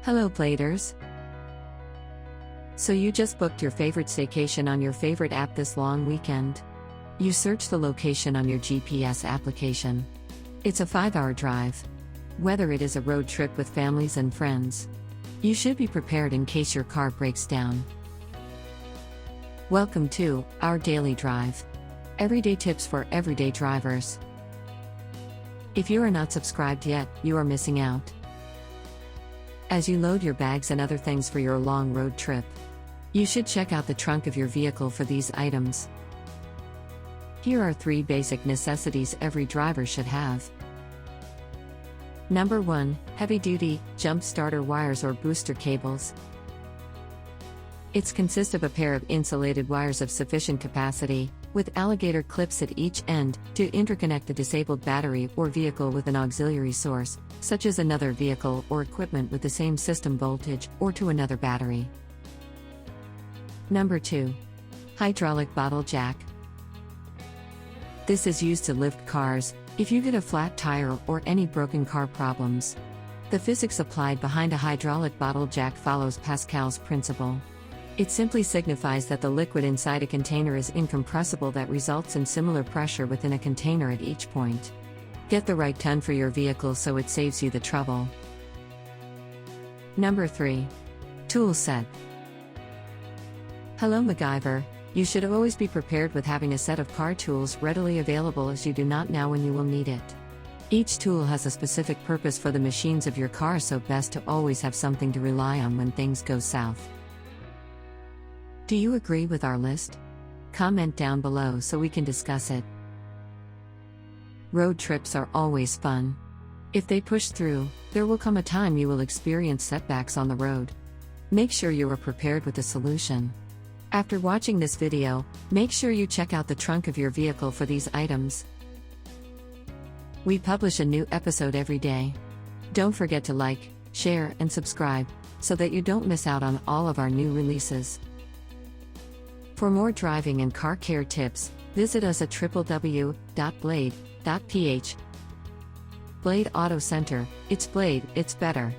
Hello Bladers! So you just booked your favorite staycation on your favorite app this long weekend. You search the location on your GPS application. It's a 5-hour drive. Whether it is a road trip with families and friends, you should be prepared in case your car breaks down. Welcome to our daily drive. Everyday tips for everyday drivers. If you are not subscribed yet, you are missing out. As you load your bags and other things for your long road trip, you should check out the trunk of your vehicle for these items. Here are 3 basic necessities every driver should have. Number 1, heavy-duty, jump starter wires or booster cables. It consists of a pair of insulated wires of sufficient capacity, with alligator clips at each end, to interconnect a disabled battery or vehicle with an auxiliary source, such as another vehicle or equipment with the same system voltage, or to another battery. Number 2. Hydraulic bottle jack. This is used to lift cars, if you get a flat tire or any broken car problems. The physics applied behind a hydraulic bottle jack follows Pascal's principle. It simply signifies that the liquid inside a container is incompressible, that results in similar pressure within a container at each point. Get the right ton for your vehicle so it saves you the trouble. Number 3. Tool set. Hello MacGyver, you should always be prepared with having a set of car tools readily available, as you do not know when you will need it. Each tool has a specific purpose for the machines of your car, so best to always have something to rely on when things go south. Do you agree with our list? Comment down below so we can discuss it. Road trips are always fun. If they push through, there will come a time you will experience setbacks on the road. Make sure you are prepared with a solution. After watching this video, make sure you check out the trunk of your vehicle for these items. We publish a new episode every day. Don't forget to like, share, and subscribe, so that you don't miss out on all of our new releases. For more driving and car care tips, visit us at www.blade.ph. Blade Auto Center, it's Blade, it's better.